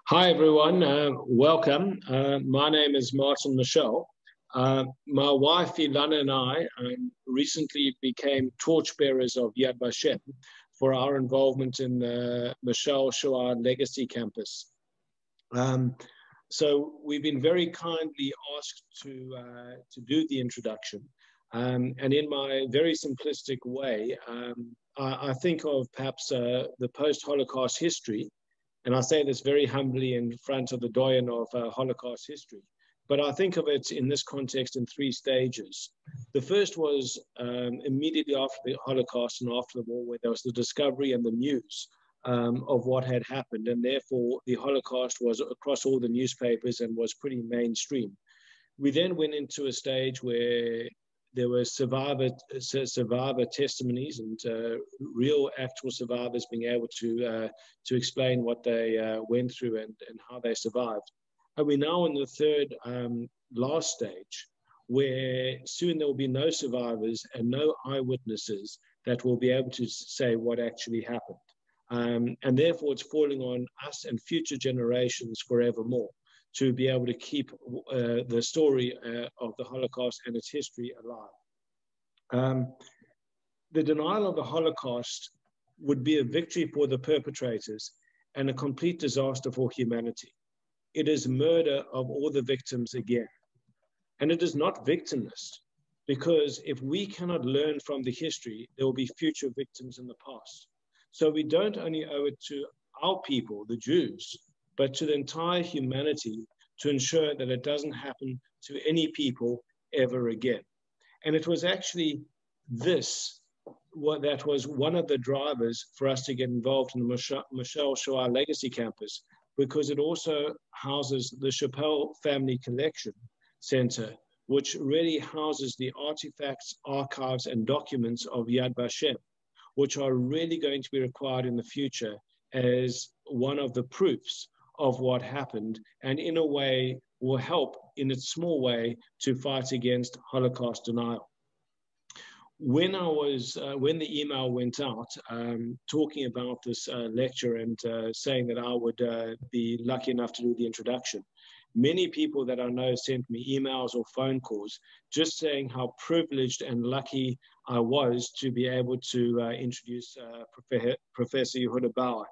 Hi, everyone. Welcome. My name is Martin Michel. My wife, Ilana, and I recently became torchbearers of Yad Vashem for our involvement in the Michel Shoah Legacy Campus. So we've been very kindly asked to do the introduction. And in my very simplistic way, I think of perhaps the post-Holocaust history. And I say this very humbly in front of the doyen of Holocaust history. But I think of it in this context in three stages. The first was immediately after the Holocaust and after the war, where there was the discovery and the news of what had happened. And therefore, the Holocaust was across all the newspapers and was pretty mainstream. We then went into a stage where there were survivor testimonies and real actual survivors being able to explain what they went through and how they survived. And we're now in the third last stage, where soon there will be no survivors and no eyewitnesses that will be able to say what actually happened. And therefore it's falling on us and future generations forevermore to be able to keep the story of the Holocaust and its history alive. The denial of the Holocaust would be a victory for the perpetrators and a complete disaster for humanity. It is murder of all the victims again. And it is not victimless, because if we cannot learn from the history, there will be future victims in the past. So we don't only owe it to our people, the Jews, but to the entire humanity to ensure that it doesn't happen to any people ever again. And it was actually this that was one of the drivers for us to get involved in the Michel Shoah Legacy Campus, because it also houses the Chappelle Family Collection Center, which really houses the artifacts, archives, and documents of Yad Vashem, which are really going to be required in the future as one of the proofs of what happened, and in a way will help in its small way to fight against Holocaust denial. When the email went out talking about this lecture and saying that I would be lucky enough to do the introduction, many people that I know sent me emails or phone calls just saying how privileged and lucky I was to be able to introduce Professor Yehuda Bauer.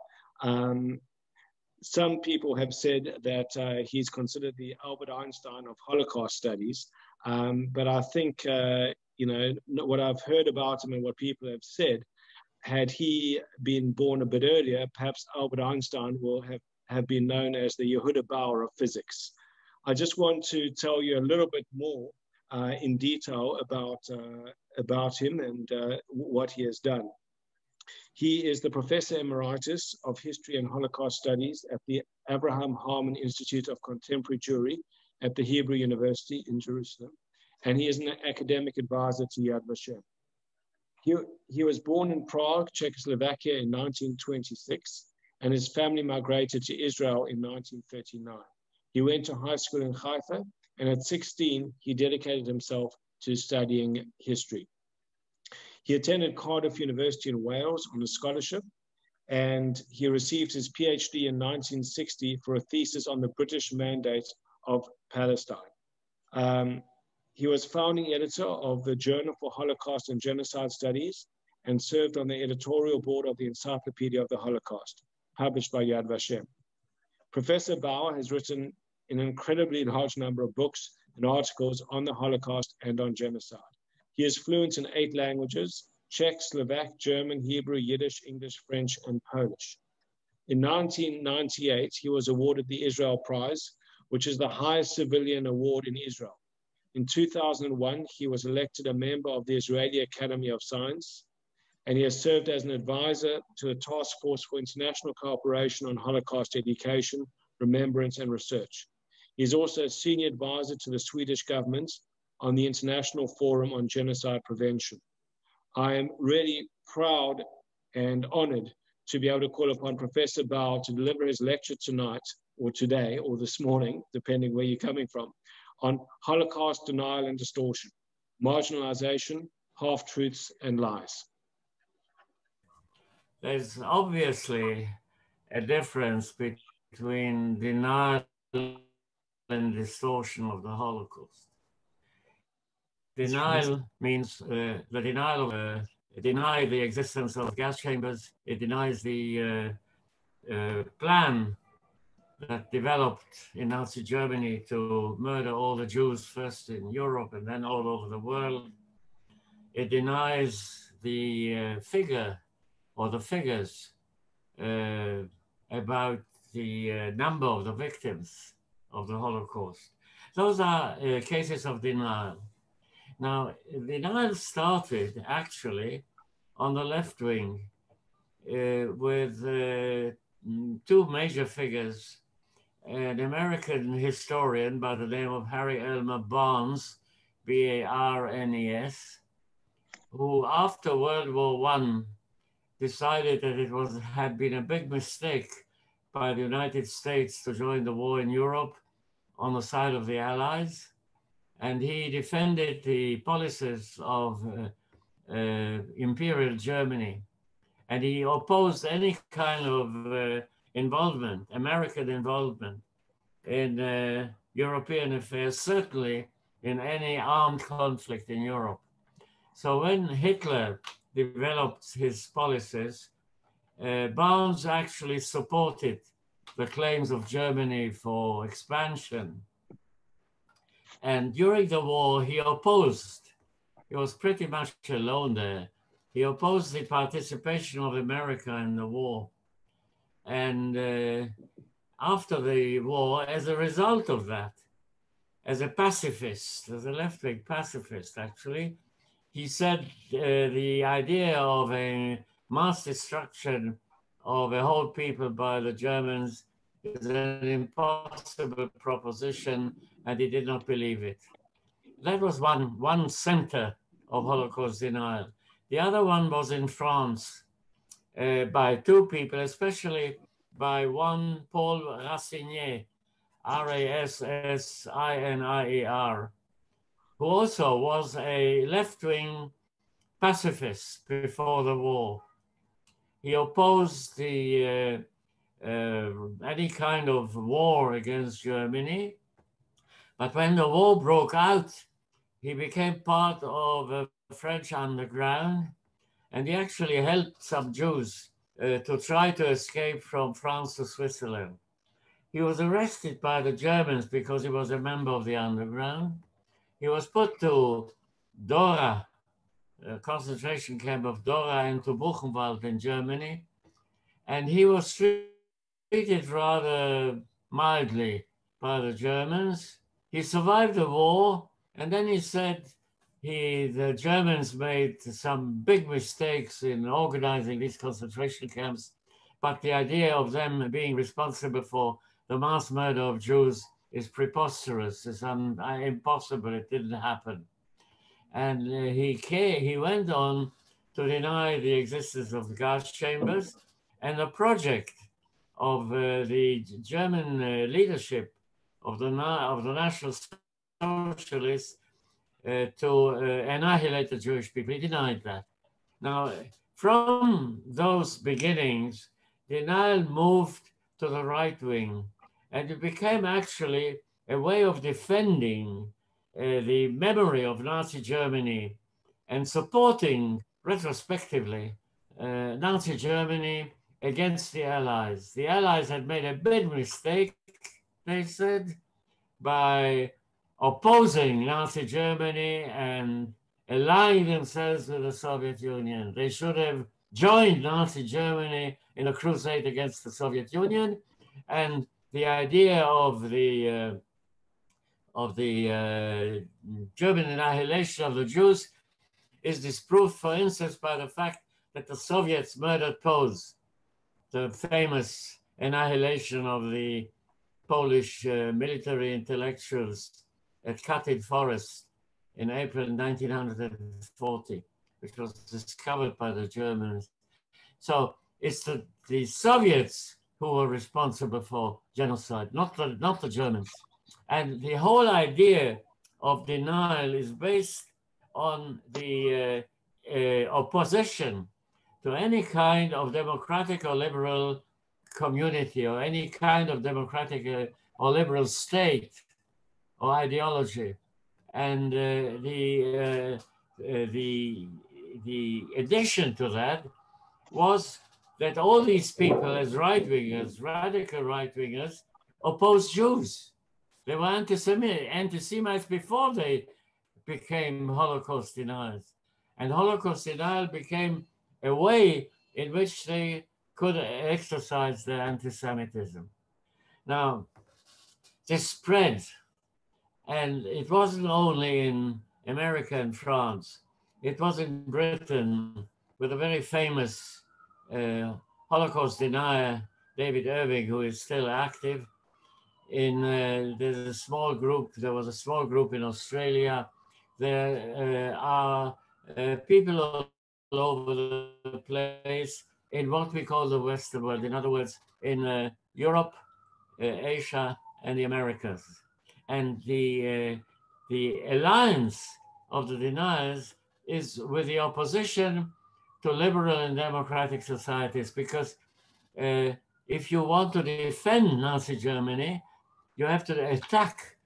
Some people have said that he's considered the Albert Einstein of Holocaust studies, but I think, what I've heard about him and what people have said, had he been born a bit earlier, perhaps Albert Einstein will have been known as the Yehuda Bauer of physics. I just want to tell you a little bit more in detail about him and what he has done. He is the Professor Emeritus of History and Holocaust Studies at the Abraham Harman Institute of Contemporary Jewry at the Hebrew University in Jerusalem, and he is an academic advisor to Yad Vashem. He was born in Prague, Czechoslovakia in 1926, and his family migrated to Israel in 1939. He went to high school in Haifa, and at 16, he dedicated himself to studying history. He attended Cardiff University in Wales on a scholarship, and he received his PhD in 1960 for a thesis on the British Mandate of Palestine. He was founding editor of the Journal for Holocaust and Genocide Studies and served on the editorial board of the Encyclopedia of the Holocaust, published by Yad Vashem. Professor Bauer has written an incredibly large number of books and articles on the Holocaust and on genocide. He is fluent in 8 languages: Czech, Slovak, German, Hebrew, Yiddish, English, French, and Polish. In 1998, he was awarded the Israel Prize, which is the highest civilian award in Israel. In 2001, he was elected a member of the Israeli Academy of Science, and he has served as an advisor to the Task Force for International Cooperation on Holocaust Education, Remembrance, and Research. He is also a senior advisor to the Swedish government on the International Forum on Genocide Prevention. I am really proud and honored to be able to call upon Professor Bauer to deliver his lecture tonight, or today, or this morning, depending where you're coming from, on Holocaust denial and distortion, marginalization, half-truths, and lies. There's obviously a difference between between denial and distortion of the Holocaust. Denial means the denial of deny the existence of gas chambers. It denies the plan that developed in Nazi Germany to murder all the Jews, first in Europe and then all over the world. It denies the figure or the figures about the number of the victims of the Holocaust. Those are cases of denial. Now, denial started actually on the left wing with two major figures, an American historian by the name of Harry Elmer Barnes, B-A-R-N-E-S, who after World War I decided that it had been a big mistake by the United States to join the war in Europe on the side of the Allies. And he defended the policies of Imperial Germany. And he opposed any kind of involvement, American involvement in European affairs, certainly in any armed conflict in Europe. So when Hitler developed his policies, Barnes actually supported the claims of Germany for expansion. And during the war, he was pretty much alone there. He opposed the participation of America in the war. And after the war, as a result of that, as a pacifist, as a left-wing pacifist, actually, he said the idea of a mass destruction of a whole people by the Germans is an impossible proposition, and he did not believe it. That was one center of Holocaust denial. The other one was in France by two people, especially by one Paul Rassinier, R-A-S-S-I-N-I-E-R, who also was a left-wing pacifist before the war. He opposed the any kind of war against Germany. But when the war broke out, he became part of a French underground, and he actually helped some Jews to try to escape from France to Switzerland. He was arrested by the Germans because he was a member of the underground. He was put to Dora, a concentration camp of Dora, and to Buchenwald in Germany. And he was treated rather mildly by the Germans. He survived the war, and then he said the Germans made some big mistakes in organizing these concentration camps, but the idea of them being responsible for the mass murder of Jews is preposterous. It's impossible. It didn't happen. And he went on to deny the existence of the gas chambers, and the project of the German leadership of the National Socialists to annihilate the Jewish people. He denied that. Now, from those beginnings, denial moved to the right wing, and it became actually a way of defending the memory of Nazi Germany and supporting, retrospectively, Nazi Germany against the Allies. The Allies had made a big mistake, they said, by opposing Nazi Germany and allying themselves with the Soviet Union. They should have joined Nazi Germany in a crusade against the Soviet Union, and the idea of the German annihilation of the Jews is disproved, for instance, by the fact that the Soviets murdered Poles, the famous annihilation of the Polish military intellectuals at Katyn Forest in April 1940, which was discovered by the Germans. So it's the Soviets who were responsible for genocide, not the Germans. And the whole idea of denial is based on the opposition to any kind of democratic or liberal community or any kind of democratic or liberal state or ideology. And the addition to that was that all these people, as right-wingers, radical right-wingers, opposed Jews. They were anti-Semites before they became Holocaust deniers. And Holocaust denial became a way in which they could exercise their anti-Semitism. Now, this spread, and it wasn't only in America and France, it was in Britain with a very famous Holocaust denier, David Irving, who is still active. There was a small group in Australia. There are people all over the place in what we call the Western world. In other words, in Europe, Asia, and the Americas. And the alliance of the deniers is with the opposition to liberal and democratic societies, because if you want to defend Nazi Germany, you have to attack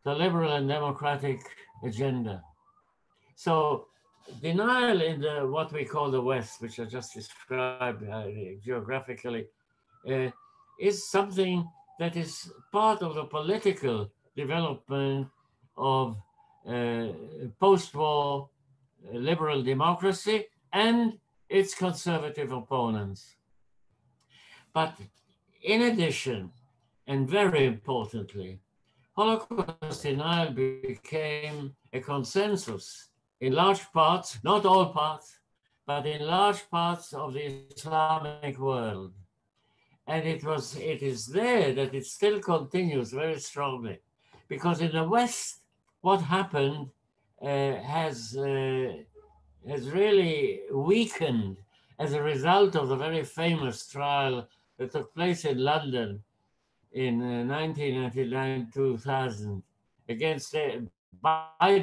the liberal and democratic agenda. So denial in what we call the West, which I just described geographically, is something that is part of the political development of post-war liberal democracy and its conservative opponents. But in addition, and very importantly, Holocaust denial became a consensus in large parts, not all parts, but in large parts of the Islamic world. And it is there that it still continues very strongly, because in the West, what happened has really weakened as a result of the very famous trial that took place in London in 1999-2000 against by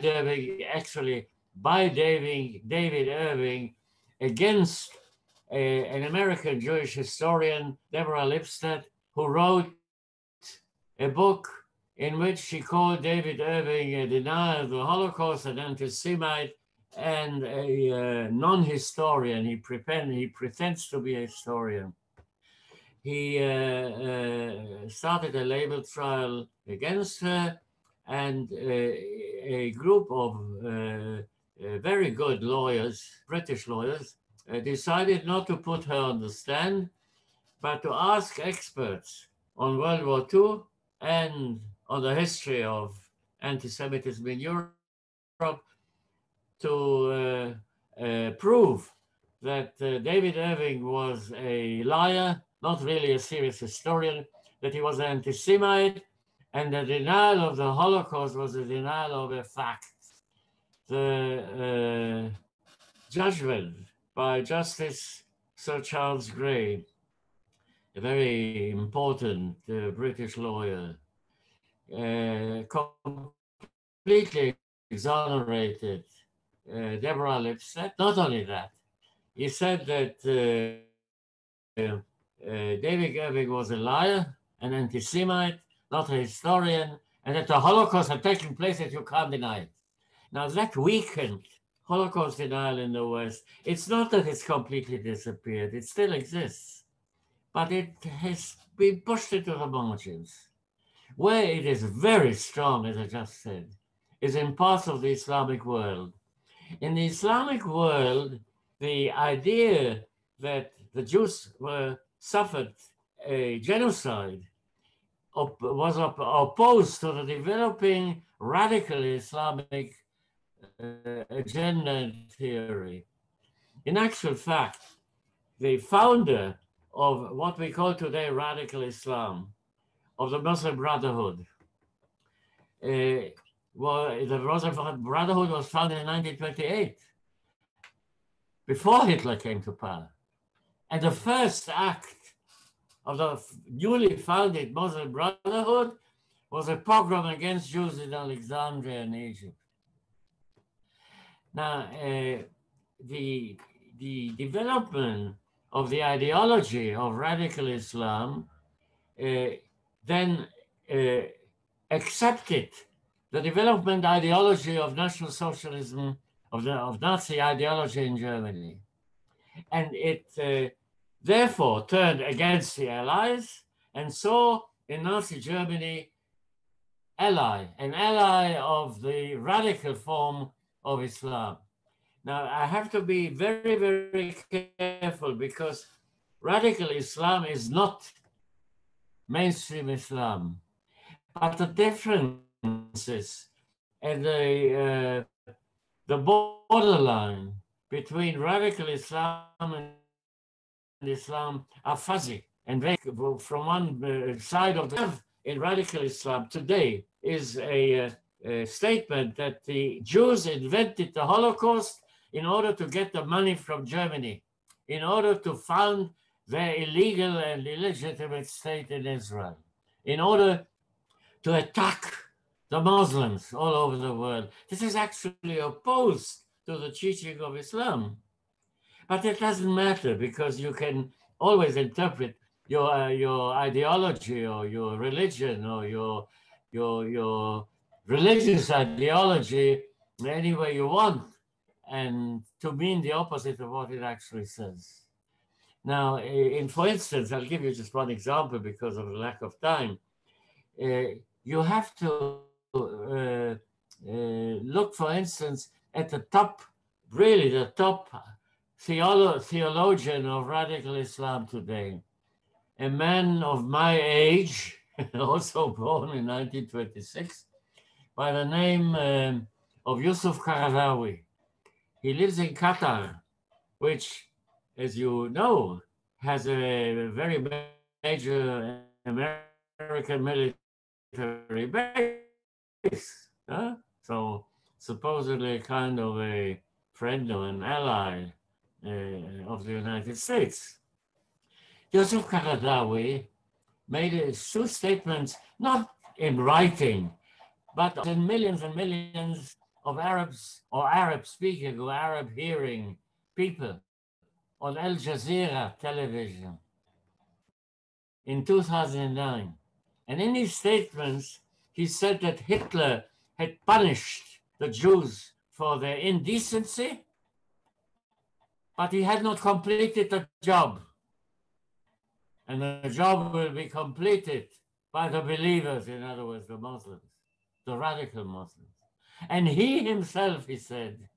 David Irving against an American Jewish historian, Deborah Lipstadt, who wrote a book in which she called David Irving a denier of the Holocaust, an anti-Semite, and a non-historian. He pretends to be a historian. He started a labor trial against her, and a group of very good lawyers, British lawyers, decided not to put her on the stand, but to ask experts on World War II and on the history of anti-Semitism in Europe to prove that David Irving was a liar, not really a serious historian, that he was an anti-Semite, and the denial of the Holocaust was a denial of a fact. The judgment by Justice Sir Charles Grey, a very important British lawyer, completely exonerated Deborah Lipstadt. Not only that, he said that David Irving was a liar, an anti-Semite, not a historian, and that the Holocaust had taken place that you can't deny it. Now that weakened Holocaust denial in the West. It's not that it's completely disappeared, it still exists, but it has been pushed into the margins. Where it is very strong, as I just said, is in parts of the Islamic world. In the Islamic world, the idea that the Jews suffered a genocide was opposed to the developing radical Islamic agenda and theory. In actual fact, the founder of what we call today radical Islam, of the Muslim Brotherhood, the Muslim Brotherhood was founded in 1928, before Hitler came to power. And the first act of the newly founded Muslim Brotherhood was a pogrom against Jews in Alexandria and Egypt. Now, the development of the ideology of radical Islam then accepted the development ideology of National Socialism, of Nazi ideology in Germany. And it therefore turned against the Allies and saw in Nazi Germany an ally of the radical form of Islam. Now, I have to be very, very careful because radical Islam is not mainstream Islam, but the differences and the borderline between radical Islam and Islam are fuzzy. And very, from one side of the in radical Islam today is a statement that the Jews invented the Holocaust in order to get the money from Germany, in order to found their illegal and illegitimate state in Israel, in order to attack the Muslims all over the world. This is actually opposed to the teaching of Islam. But it doesn't matter because you can always interpret your ideology or your religion or your religious ideology any way you want and to mean the opposite of what it actually says. Now, for instance, I'll give you just one example because of the lack of time. You have to look, for instance, at the top, really the top theologian of radical Islam today, a man of my age, also born in 1926, by the name of Yusuf Qaradawi. He lives in Qatar, which, as you know, has a very major American military base. So supposedly kind of a friend or an ally of the United States. Yusuf Qaradawi made two statements, not in writing, but in millions and millions of Arabs or Arab-speaking or Arab-hearing people on Al Jazeera television in 2009. And in his statements, he said that Hitler had punished the Jews for their indecency, but he had not completed the job. And the job will be completed by the believers, in other words, the Muslims, the radical Muslims. And he himself, he said,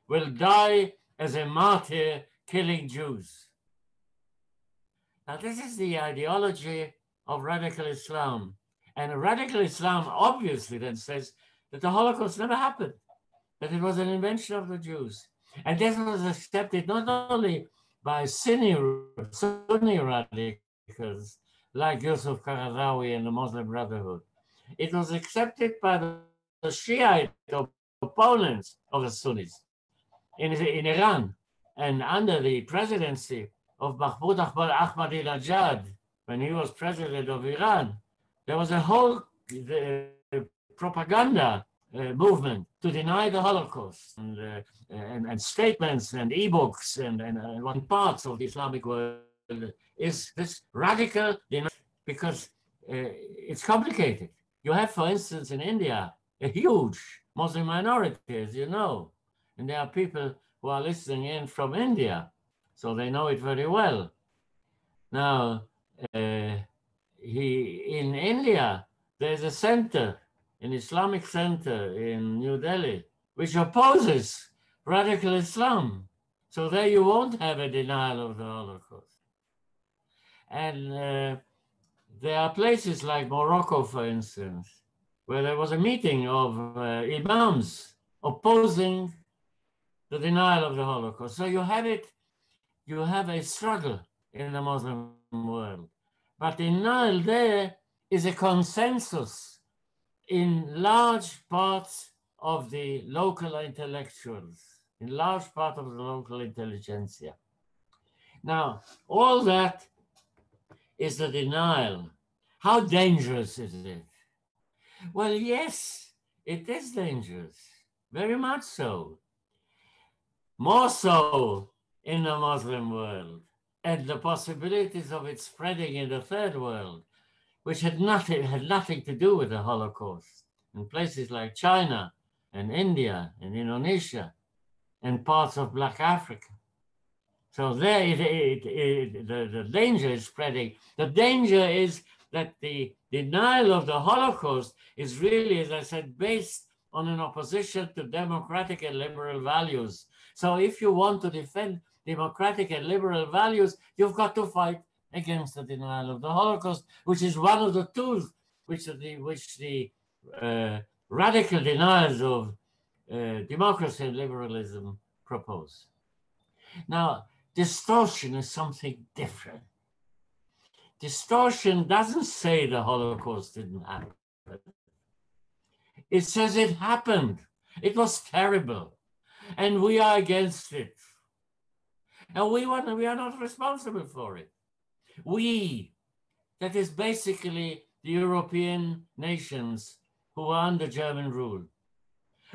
will die as a martyr killing Jews. Now, this is the ideology of radical Islam. And radical Islam obviously then says that the Holocaust never happened, that it was an invention of the Jews. And this was accepted not only by Sunni radicals like Yusuf Qaradawi and the Muslim Brotherhood. It was accepted by the Shiite opponents of the Sunnis in Iran, and under the presidency of Mahmoud Ahmadinejad, when he was president of Iran, there was a whole propaganda movement to deny the Holocaust, and statements and e-books and one parts of the Islamic world is this radical denial, because it's complicated. You have, for instance, in India, a huge Muslim minority, as you know, and there are people who are listening in from India, so they know it very well. Now, in India, there's a center, an Islamic center in New Delhi, which opposes radical Islam. So there you won't have a denial of the Holocaust. And there are places like Morocco, for instance, where there was a meeting of imams opposing the denial of the Holocaust. So you have a struggle in the Muslim world. But in Nile, there is a consensus in large parts of the local intellectuals, in large part of the local intelligentsia. Now, all that is the denial. How dangerous is it? Well, yes, it is dangerous, very much so. More so in the Muslim world, and the possibilities of it spreading in the third world, which had nothing to do with the Holocaust, in places like China and India and Indonesia and parts of Black Africa. So there, the danger is spreading. The danger is that the denial of the Holocaust is really, as I said, based on an opposition to democratic and liberal values. So if you want to defend democratic and liberal values, you've got to fight against the denial of the Holocaust, which is one of the tools which the radical deniers of democracy and liberalism propose. Now, distortion is something different. Distortion doesn't say the Holocaust didn't happen. It says it happened. It was terrible. And we are against it. And we are not responsible for it. We, that is basically the European nations who were under German rule.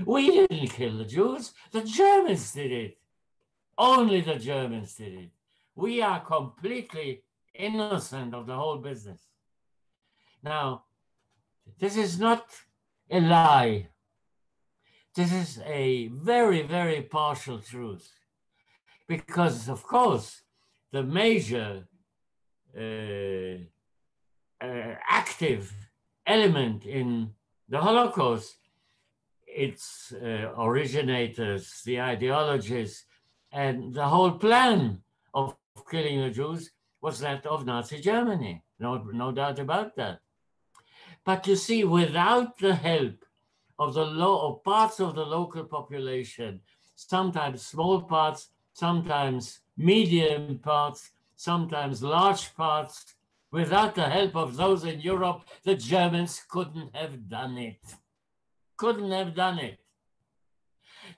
We didn't kill the Jews. The Germans did it. Only the Germans did it. We are completely innocent of the whole business. Now, this is not a lie. This is a very, very partial truth. Because, of course, the major active element in the Holocaust, its originators, the ideologies, and the whole plan of killing the Jews was that of Nazi Germany. No doubt about that. But you see, without the help of of parts of the local population, sometimes small parts, sometimes medium parts, sometimes large parts, without the help of those in Europe, the Germans couldn't have done it. Couldn't have done it.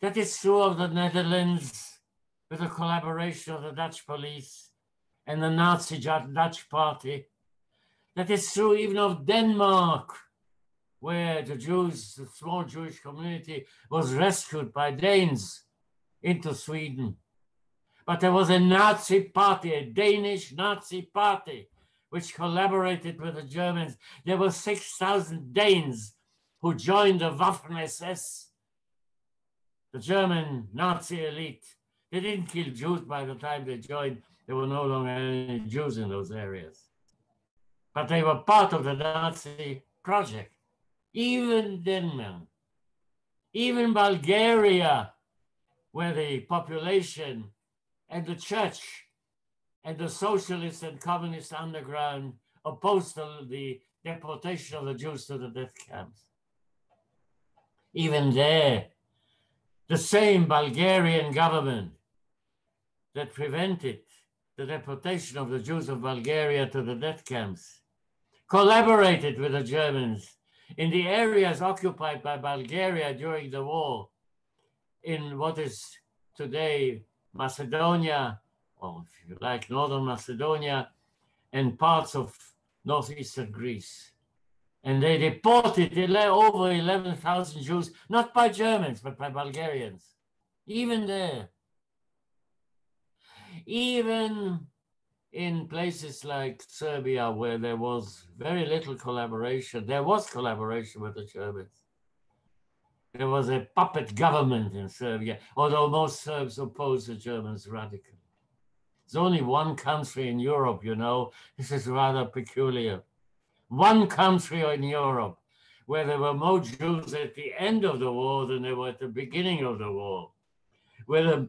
That is true of the Netherlands, with the collaboration of the Dutch police and the Nazi Dutch party. That is true even of Denmark, where the Jews, the small Jewish community, was rescued by Danes into Sweden. But there was a Nazi party, a Danish Nazi party, which collaborated with the Germans. There were 6,000 Danes who joined the Waffen-SS, the German Nazi elite. They didn't kill Jews by the time they joined. There were no longer any Jews in those areas. But they were part of the Nazi project. Even Denmark, even Bulgaria, where the population and the church and the socialist and communist underground opposed the deportation of the Jews to the death camps. Even there, the same Bulgarian government that prevented the deportation of the Jews of Bulgaria to the death camps collaborated with the Germans in the areas occupied by Bulgaria during the war, in what is today Macedonia, or if you like, northern Macedonia, and parts of northeastern Greece. And they deported over 11,000 Jews, not by Germans, but by Bulgarians. Even there. Even in places like Serbia, where there was very little collaboration, there was collaboration with the Germans. There was a puppet government in Serbia, although most Serbs oppose the Germans radically. There's only one country in Europe, you know, this is rather peculiar. One country in Europe where there were more Jews at the end of the war than there were at the beginning of the war, where the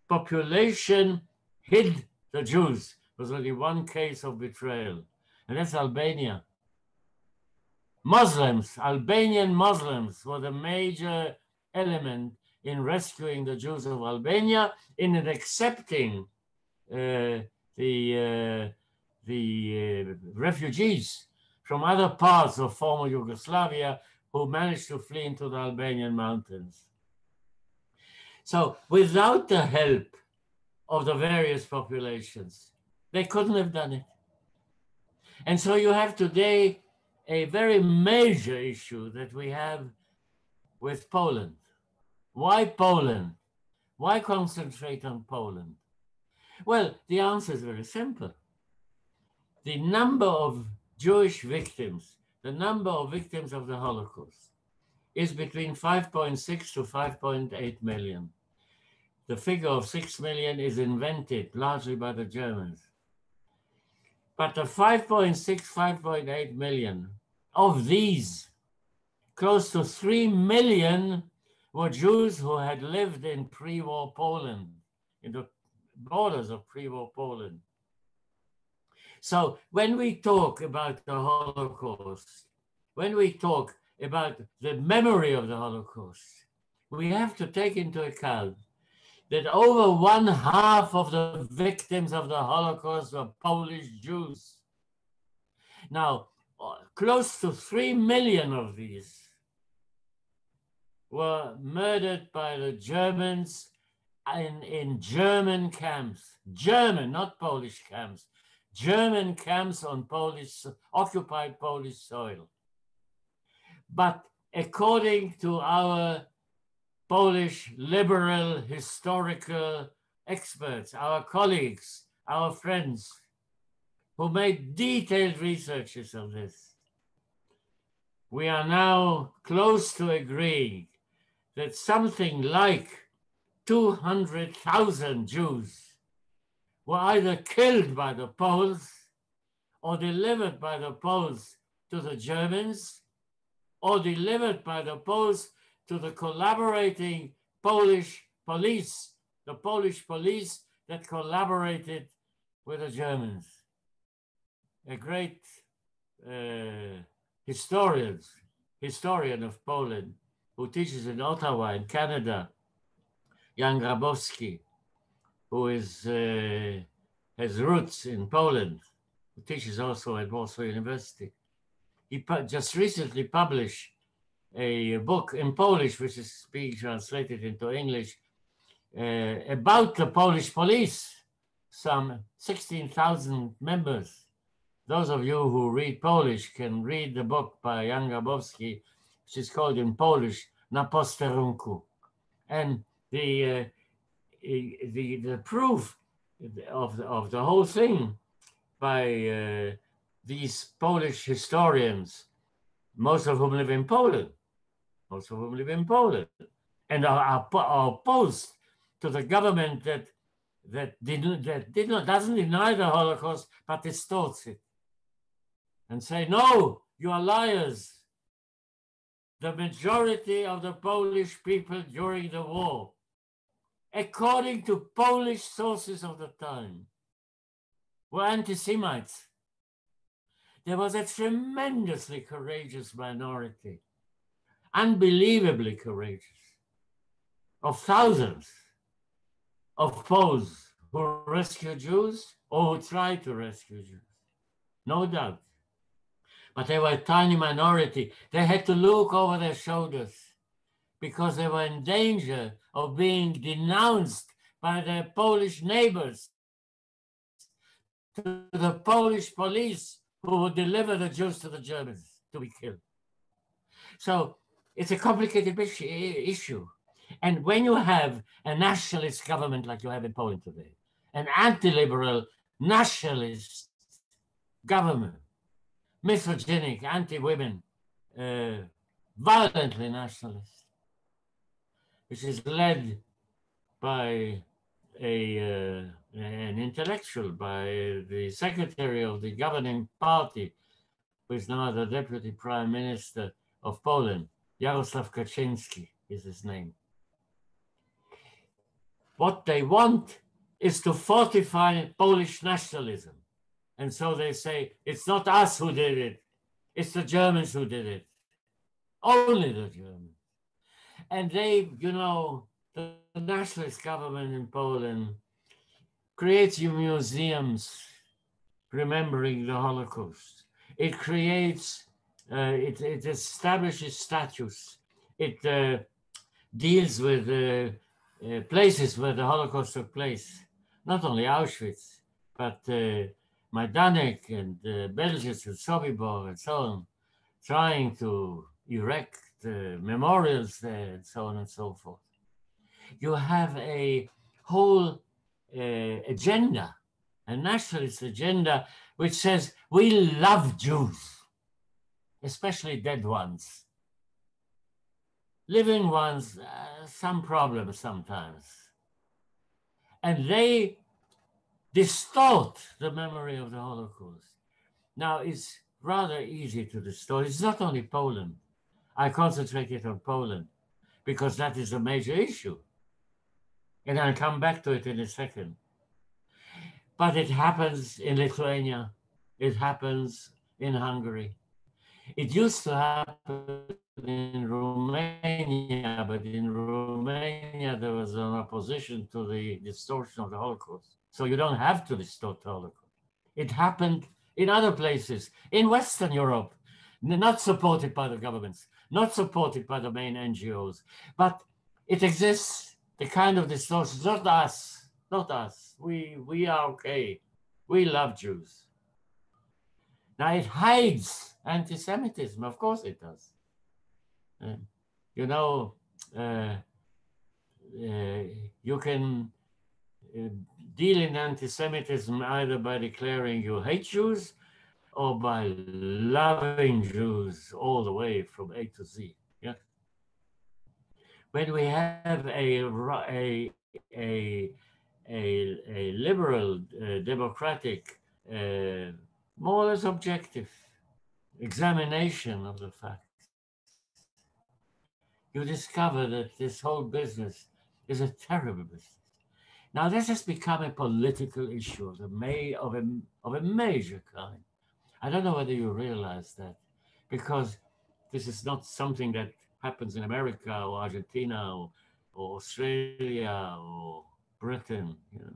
population hid the Jews. There was only one case of betrayal, and that's Albania. Muslims, Albanian Muslims, were the major element in rescuing the Jews of Albania, in accepting the refugees from other parts of former Yugoslavia who managed to flee into the Albanian mountains. So without the help of the various populations, they couldn't have done it. And so you have today a very major issue that we have with Poland. Why Poland? Why concentrate on Poland? Well, the answer is very simple. The number of Jewish victims, the number of victims of the Holocaust, is between 5.6 to 5.8 million. The figure of 6 million is invented largely by the Germans. But the 5.6, 5.8 million, of these, close to 3 million were Jews who had lived in pre-war Poland, in the borders of pre-war Poland. So when we talk about the Holocaust, when we talk about the memory of the Holocaust, we have to take into account that over 1/2 of the victims of the Holocaust were Polish Jews. Now, close to 3 million of these were murdered by the Germans in German camps. German, not Polish camps. German camps on occupied Polish soil. But according to our Polish liberal historical experts, our colleagues, our friends, who made detailed researches on this, we are now close to agreeing that something like 200,000 Jews were either killed by the Poles or delivered by the Poles to the Germans or delivered by the Poles to the collaborating Polish police, the Polish police that collaborated with the Germans. A great historian of Poland who teaches in Ottawa in Canada, Jan Grabowski, who is, has roots in Poland, who teaches also at Warsaw University. He just recently published a book in Polish, which is being translated into English, about the Polish police, some 16,000 members. Those of you who read Polish can read the book by Jan Grabowski, which is called in Polish, Na posterunku. And the proof of the whole thing by these Polish historians, most of whom live in Poland, and are opposed to the government that doesn't deny the Holocaust, but distorts it and say, no, you are liars. The majority of the Polish people during the war, according to Polish sources of the time, were anti-Semites. There was a tremendously courageous minority, unbelievably courageous, of thousands of Poles who rescued Jews or who tried to rescue Jews, no doubt. But they were a tiny minority. They had to look over their shoulders because they were in danger of being denounced by their Polish neighbors to the Polish police who would deliver the Jews to the Germans to be killed. So it's a complicated issue. And when you have a nationalist government like you have in Poland today, an anti-liberal nationalist government, misogynic, anti-women, violently nationalist, which is led by an intellectual, by the secretary of the governing party, who is now the deputy prime minister of Poland, Jarosław Kaczynski is his name. What they want is to fortify Polish nationalism. And so they say, it's not us who did it, it's the Germans who did it. Only the Germans. And they, you know, the nationalist government in Poland creates museums remembering the Holocaust. It creates, it establishes statues. It deals with places where the Holocaust took place. Not only Auschwitz, but Majdanek and Belzec and Sobibor and so on, trying to erect memorials there and so on and so forth. You have a whole agenda, a nationalist agenda, which says we love Jews, especially dead ones. Living ones, some problems sometimes. And they distort the memory of the Holocaust. Now, it's rather easy to distort. It's not only Poland. I concentrated on Poland because that is a major issue. And I'll come back to it in a second. But it happens in Lithuania. It happens in Hungary. It used to happen in Romania, but in Romania there was an opposition to the distortion of the Holocaust. So you don't have to distort the Holocaust. It happened in other places, in Western Europe, not supported by the governments, not supported by the main NGOs, but it exists, the kind of distortion, not us, not us. We are okay. We love Jews. Now it hides anti-Semitism, of course it does. You know, you can deal in anti-Semitism either by declaring you hate Jews or by loving Jews all the way from A to Z. Yeah. When we have a liberal, democratic, more or less objective examination of the facts, you discover that this whole business is a terrible business. Now, this has become a political issue of a major kind. I don't know whether you realize that, because this is not something that happens in America or Argentina or Australia or Britain. You know,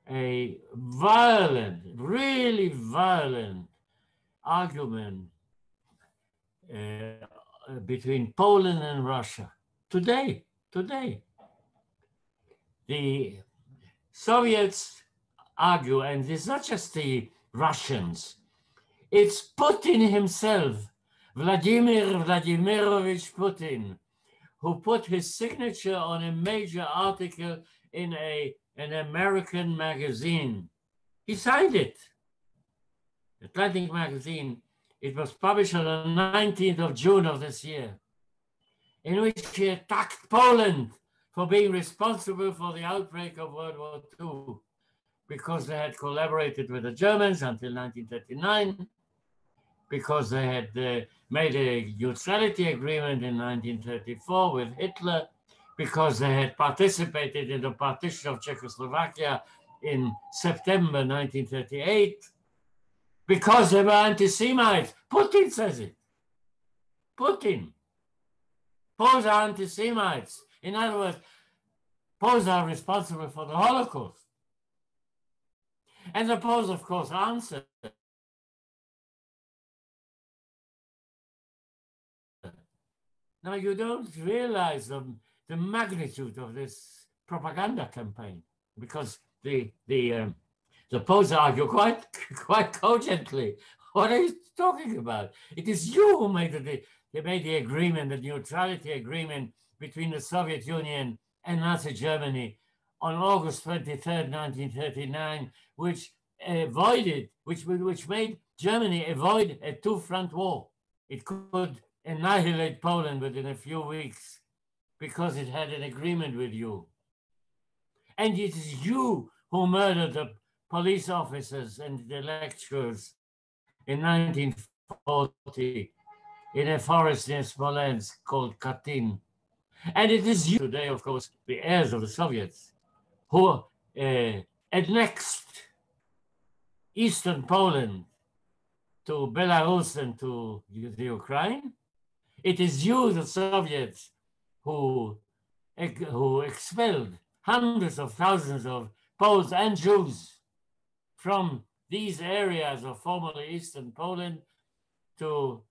a violent, really violent argument between Poland and Russia today. The Soviets argue, and it's not just the Russians, it's Putin himself, Vladimir Vladimirovich Putin, who put his signature on a major article in an American magazine. He signed it. Atlantic magazine. It was published on the 19th of June of this year, in which he attacked Poland for being responsible for the outbreak of World War II, because they had collaborated with the Germans until 1939, because they had made a neutrality agreement in 1934 with Hitler, because they had participated in the partition of Czechoslovakia in September 1938, because they were anti-Semites. Putin says it. Putin. Poles are anti-Semites. In other words, Poles are responsible for the Holocaust. And the Poles, of course, answered. Now, you don't realize the magnitude of this propaganda campaign, because the Poles argue quite cogently. What are you talking about? It is you who made the agreement, the neutrality agreement between the Soviet Union and Nazi Germany on August 23rd, 1939, which made Germany avoid a two-front war. It could annihilate Poland within a few weeks because it had an agreement with you. And it is you who murdered the police officers and the lecturers in 1940 in a forest near Smolensk called Katyn. And it is you today, of course, the heirs of the Soviets, who annexed Eastern Poland to Belarus and to the Ukraine. It is you, the Soviets, who expelled hundreds of thousands of Poles and Jews from these areas of formerly Eastern Poland to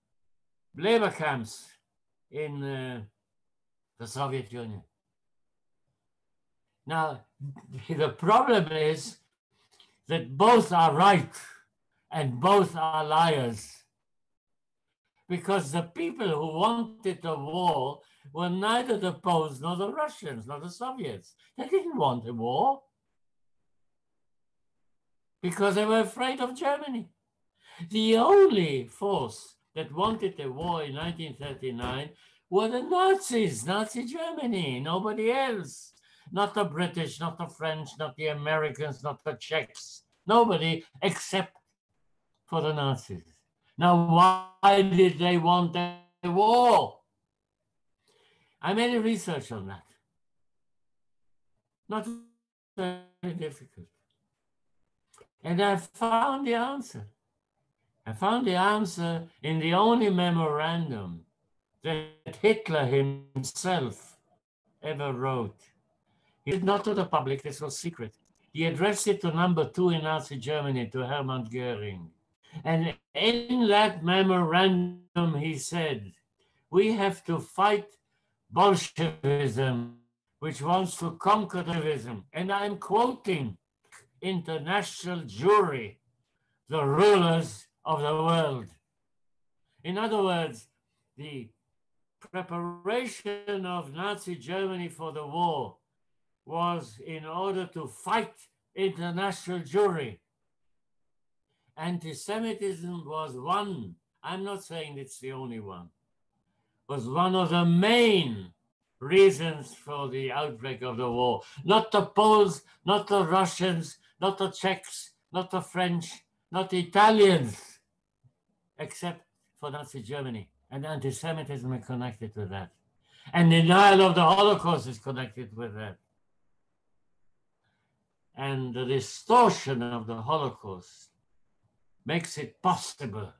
labor camps in the Soviet Union. Now, the problem is that both are right and both are liars, because the people who wanted the war were neither the Poles nor the Russians nor the Soviets. They didn't want a war. because they were afraid of Germany. The only force that wanted a war in 1939 were the Nazis, Nazi Germany, nobody else. Not the British, not the French, not the Americans, not the Czechs, nobody except for the Nazis. Now, why did they want a war? I made a research on that. Not very difficult. And I found the answer. I found the answer in the only memorandum that Hitler himself ever wrote. He did not to the public, this was secret. He addressed it to number 2 in Nazi Germany, to Hermann Goering. And in that memorandum, he said, we have to fight Bolshevism, which wants to conquer Bolshevism. And I'm quoting international jury, the rulers of the world. In other words, the preparation of Nazi Germany for the war was in order to fight international Jewry. Anti-Semitism was one, I'm not saying it's the only one, was one of the main reasons for the outbreak of the war. Not the Poles, not the Russians, not the Czechs, not the French, not the Italians, except for Nazi Germany. And anti-Semitism is connected with that. And denial of the Holocaust is connected with that. And the distortion of the Holocaust makes it possible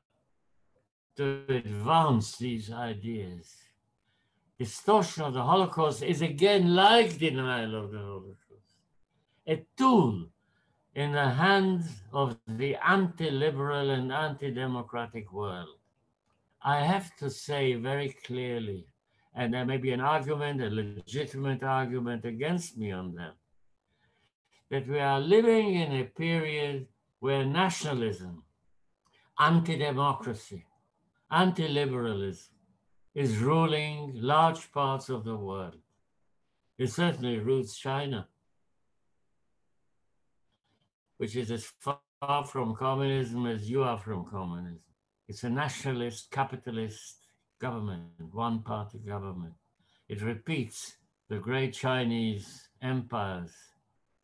to advance these ideas. Distortion of the Holocaust is again like denial of the Holocaust, a tool in the hands of the anti-liberal and anti-democratic world. I have to say very clearly, and there may be an argument, a legitimate argument against me on that, that we are living in a period where nationalism, anti-democracy, anti-liberalism is ruling large parts of the world. It certainly rules China, which is as far from communism as you are from communism. It's a nationalist, capitalist government, one-party government. It repeats the great Chinese empires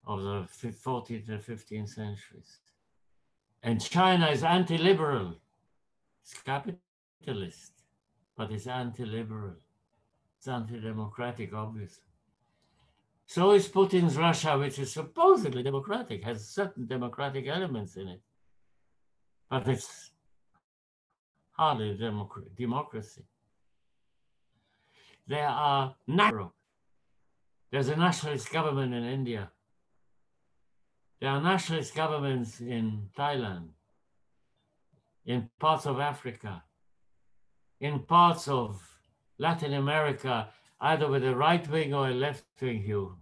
of the 14th and 15th centuries. And China is anti-liberal. It's capitalist, but it's anti-liberal. It's anti-democratic, obviously. So is Putin's Russia, which is supposedly democratic, has certain democratic elements in it, but it's hardly democracy. There are there's a nationalist government in India. There are nationalist governments in Thailand, in parts of Africa, in parts of Latin America, either with a right-wing or a left-wing hue.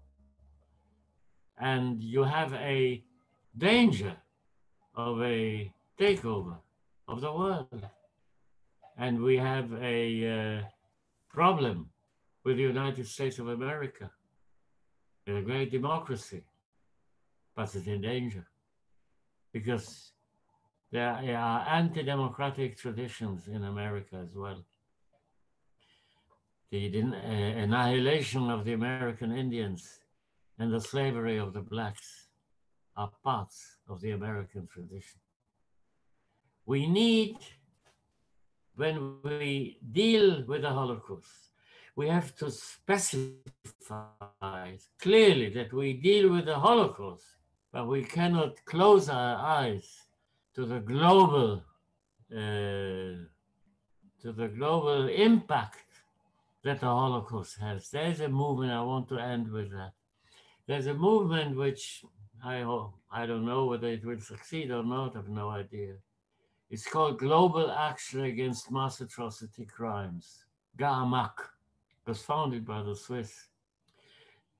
And you have a danger of a takeover of the world. And we have a problem with the United States of America. It's a great democracy, but it's in danger because there are anti-democratic traditions in America as well. The annihilation of the American Indians and the slavery of the blacks are parts of the American tradition. We need, when we deal with the Holocaust, we have to specify clearly that we deal with the Holocaust, but we cannot close our eyes to the global impact that the Holocaust has. There's a movement, I want to end with that. There's a movement which I don't know whether it will succeed or not, I have no idea. It's called Global Action Against Mass Atrocity Crimes, GAAMAC. It was founded by the Swiss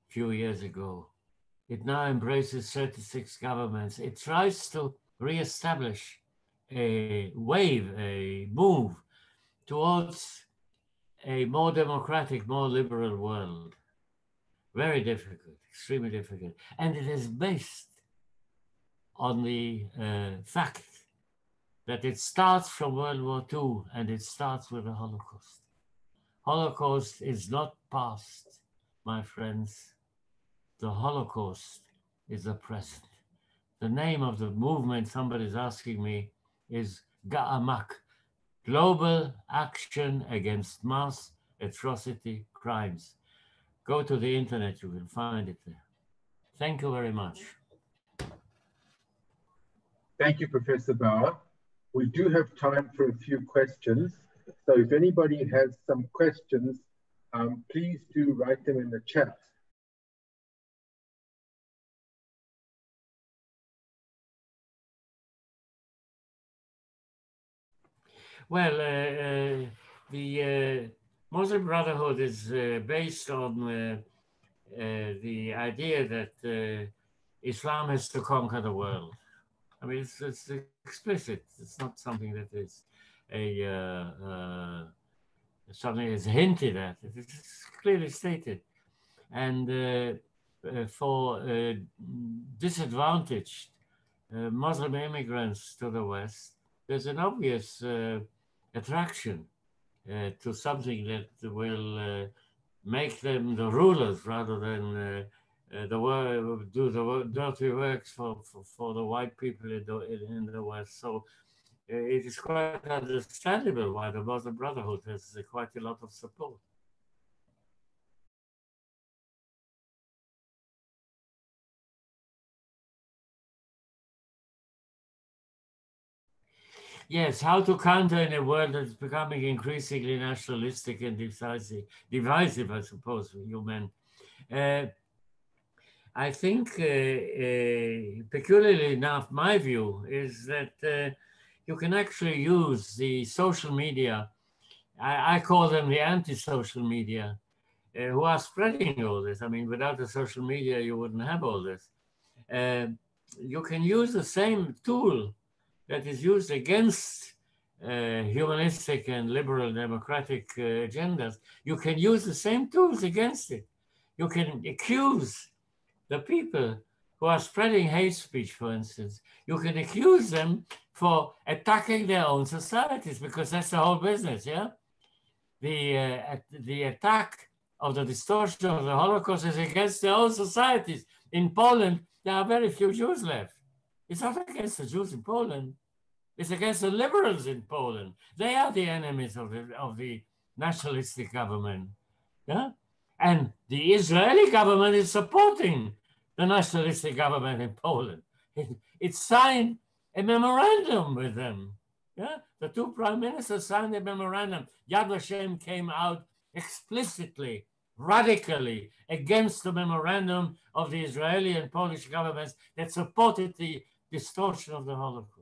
a few years ago. It now embraces 36 governments. It tries to reestablish a wave, a move towards a more democratic, more liberal world. Very difficult, extremely difficult. And it is based on the fact that it starts from World War II and it starts with the Holocaust. Holocaust is not past, my friends. The Holocaust is the present. The name of the movement, somebody's asking me, is Ga'amak, Global Action Against Mass Atrocity Crimes. Go to the internet, you will find it there. Thank you very much. Thank you, Professor Bauer. We do have time for a few questions. So if anybody has some questions, please do write them in the chat. Well, the Muslim Brotherhood is based on the idea that Islam has to conquer the world. I mean, it's explicit. It's not something that is something that's hinted at. It's clearly stated. And for disadvantaged Muslim immigrants to the West, there's an obvious attraction to something that will make them the rulers rather than do the dirty works for the white people in the West. So it is quite understandable why the Muslim Brotherhood has quite a lot of support. Yes, how to counter in a world that's becoming increasingly nationalistic and divisive, I suppose, you meant. I think, peculiarly enough, my view is that you can actually use the social media, I call them the anti-social media, who are spreading all this. I mean, without the social media, you wouldn't have all this. You can use the same tool that is used against humanistic and liberal democratic agendas. You can use the same tools against it. You can accuse the people who are spreading hate speech, for instance. You can accuse them for attacking their own societies, because that's the whole business, yeah? The attack of the distortion of the Holocaust is against their own societies. In Poland, there are very few Jews left. It's not against the Jews in Poland. It's against the liberals in Poland. They are the enemies of the nationalistic government. Yeah? And the Israeli government is supporting the nationalistic government in Poland. It signed a memorandum with them. Yeah? The two prime ministers signed a memorandum. Yad Vashem came out explicitly, radically against the memorandum of the Israeli and Polish governments that supported the distortion of the Holocaust.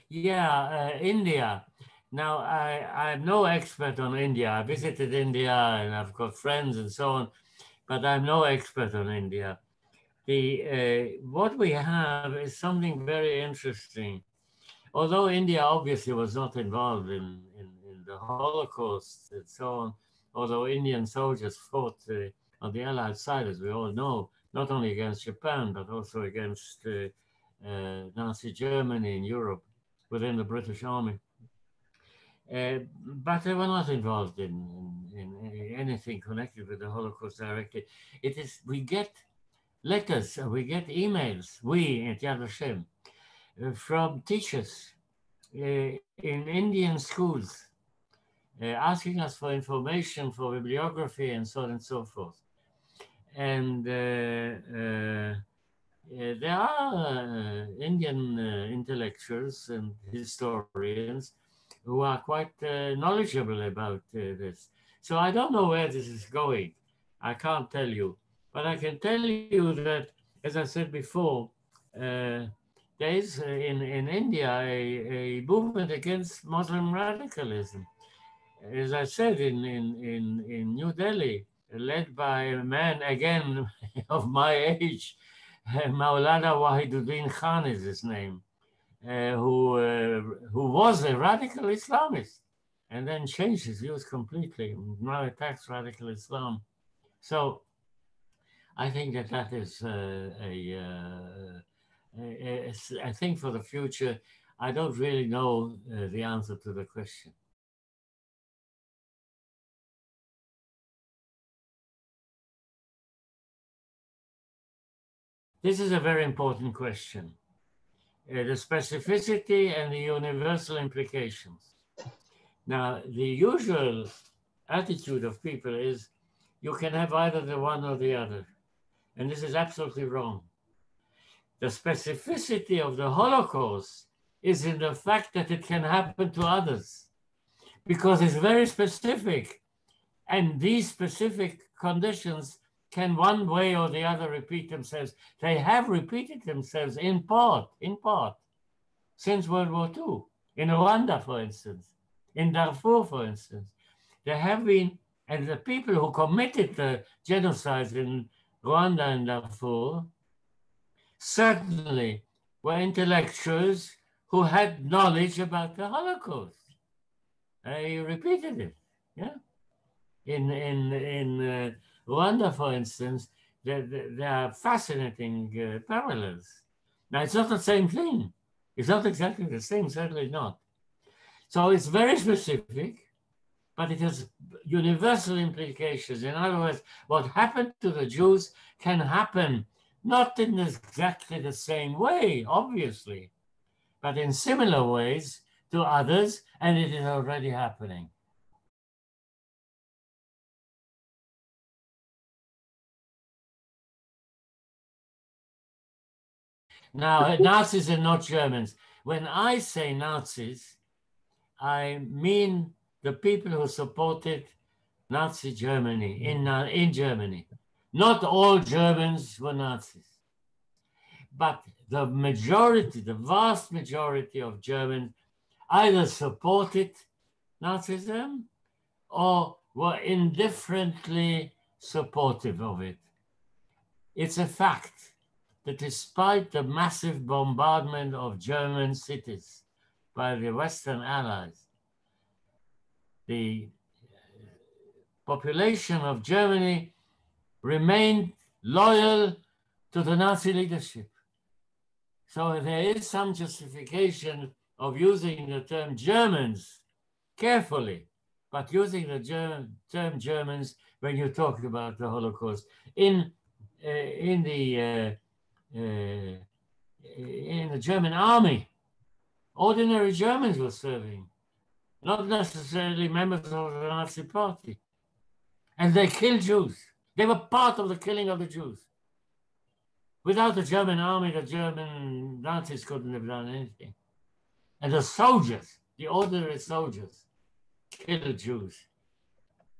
Yeah, India. Now, I'm no expert on India. I visited India and I've got friends and so on, but I'm no expert on India. What we have is something very interesting. Although India obviously was not involved in the Holocaust and so on, although Indian soldiers fought on the Allied side, as we all know, not only against Japan, but also against Nazi Germany in Europe, within the British Army. But they were not involved in anything connected with the Holocaust directly. We get letters, we get emails, we at Yad Vashem, from teachers in Indian schools, asking us for information, for bibliography, and so on and so forth. And there are Indian intellectuals and historians who are quite knowledgeable about this. So I don't know where this is going. I can't tell you. But I can tell you that, as I said before, there is in India a movement against Muslim radicalism. As I said, in New Delhi, led by a man, again, of my age, Maulana Wahiduddin Khan is his name, who was a radical Islamist. and then changed his views completely. Now attacks radical Islam. So I think that that is I think for the future, I don't really know the answer to the question. This is a very important question. The specificity and the universal implications. Now, the usual attitude of people is you can have either the one or the other. And this is absolutely wrong. The specificity of the Holocaust is in the fact that it can happen to others, because it's very specific. And these specific conditions can one way or the other repeat themselves. They have repeated themselves in part, since World War II. In Rwanda, for instance, in Darfur, for instance. There have been, and the people who committed the genocides in Rwanda and Darfur certainly were intellectuals who had knowledge about the Holocaust. They repeated it, yeah. In Rwanda, for instance, there are fascinating parallels. Now, it's not the same thing. It's not exactly the same, certainly not. So it's very specific, but it has universal implications. In other words, what happened to the Jews can happen not in exactly the same way, obviously, but in similar ways to others, and it is already happening. Now, Nazis are not Germans. When I say Nazis, I mean the people who supported Nazi Germany in Germany. Not all Germans were Nazis, but the majority, the vast majority of Germans either supported Nazism or were indifferently supportive of it. It's a fact that despite the massive bombardment of German cities by the Western Allies, the population of Germany remained loyal to the Nazi leadership. So there is some justification of using the term Germans carefully, but using the term Germans when you talk about the Holocaust. In the German army, ordinary Germans were serving, not necessarily members of the Nazi party. And they killed Jews. They were part of the killing of the Jews. Without the German army, the German Nazis couldn't have done anything. And the soldiers, the ordinary soldiers, killed Jews.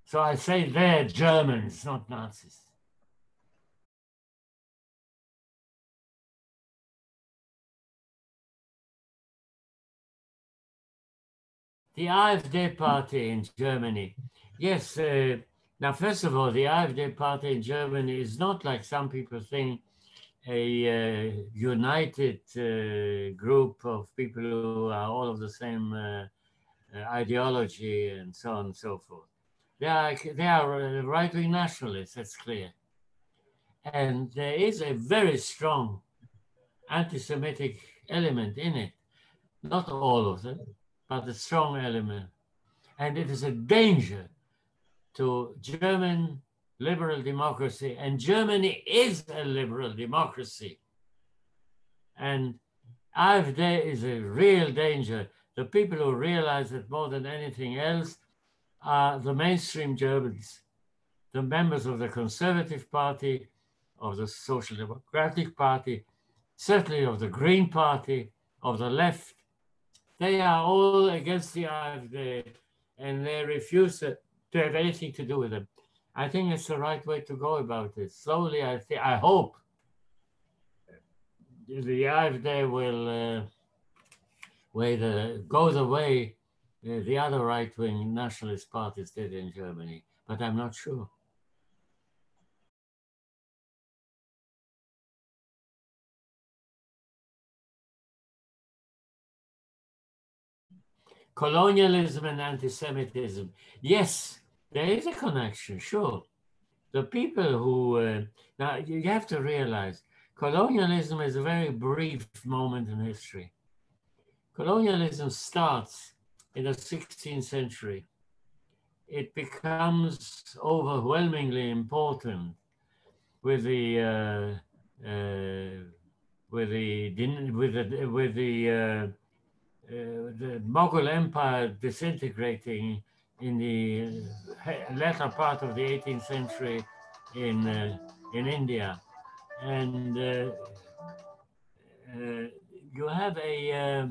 So I say they're Germans, not Nazis. The AfD party in Germany. Yes, now first of all, the AfD party in Germany is not, like some people think, a united group of people who are all of the same ideology and so on and so forth. They are right-wing nationalists, that's clear. And there is a very strong anti-Semitic element in it. Not all of them, but a strong element. And it is a danger to German liberal democracy. And Germany is a liberal democracy. And AfD is a real danger. The people who realize it more than anything else are the mainstream Germans, the members of the Conservative Party, of the Social Democratic Party, certainly of the Green Party, of the left. They are all against the AfD, and they refuse to have anything to do with them. I think it's the right way to go about it. Slowly, I hope the AfD will go the way the other right-wing nationalist parties did in Germany, but I'm not sure. colonialism and anti-Semitism. Yes, there is a connection, sure. The people who, now you have to realize, colonialism is a very brief moment in history. Colonialism starts in the 16th century. It becomes overwhelmingly important with the Mughal Empire disintegrating in the latter part of the 18th century in India, and you have a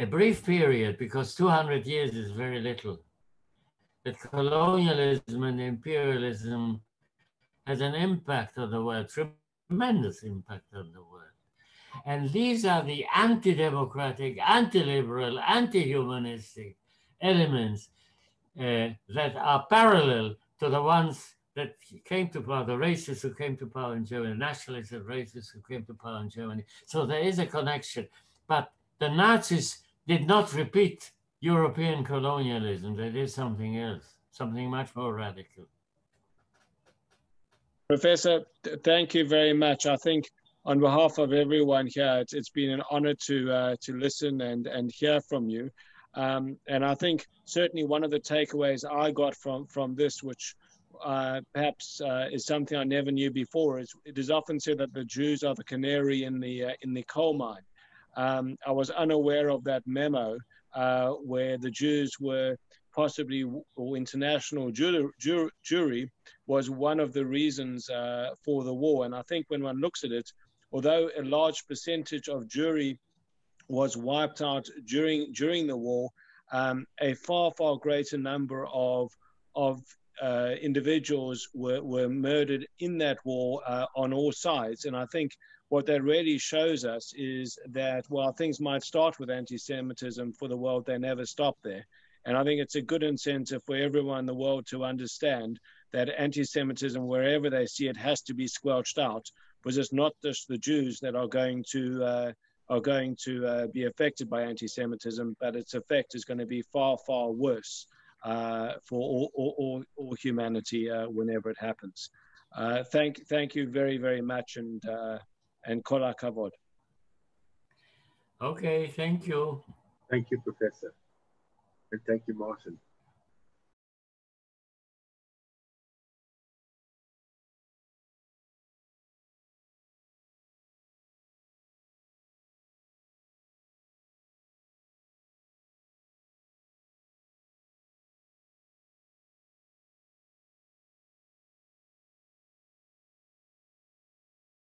brief period, because 200 years is very little, that colonialism and imperialism has an impact on the world, tremendous impact on the world. And these are the anti-democratic, anti-liberal, anti-humanistic elements that are parallel to the ones that came to power, the racists who came to power in Germany, nationalists and racists who came to power in Germany. So there is a connection. But the Nazis did not repeat European colonialism. They did something else, something much more radical. Professor, thank you very much. I think on behalf of everyone here, it's been an honor to listen and hear from you. And I think certainly one of the takeaways I got from this, which perhaps is something I never knew before, is it is often said that the Jews are the canary in the coal mine. I was unaware of that memo where the Jews were possibly, or international Jewry was one of the reasons for the war. And I think when one looks at it, although a large percentage of Jewry was wiped out during the war, a far greater number of individuals were murdered in that war on all sides. And I think what that really shows us is that while things might start with anti-Semitism for the world, they never stop there. And I think it's a good incentive for everyone in the world to understand that anti-Semitism, wherever they see it, has to be squelched out, because it's not just the Jews that are going to be affected by anti-Semitism, but its effect is going to be far worse for all humanity whenever it happens. Thank you very much, and kol hakavod. Okay, thank you. Thank you, Professor. And thank you, Martin.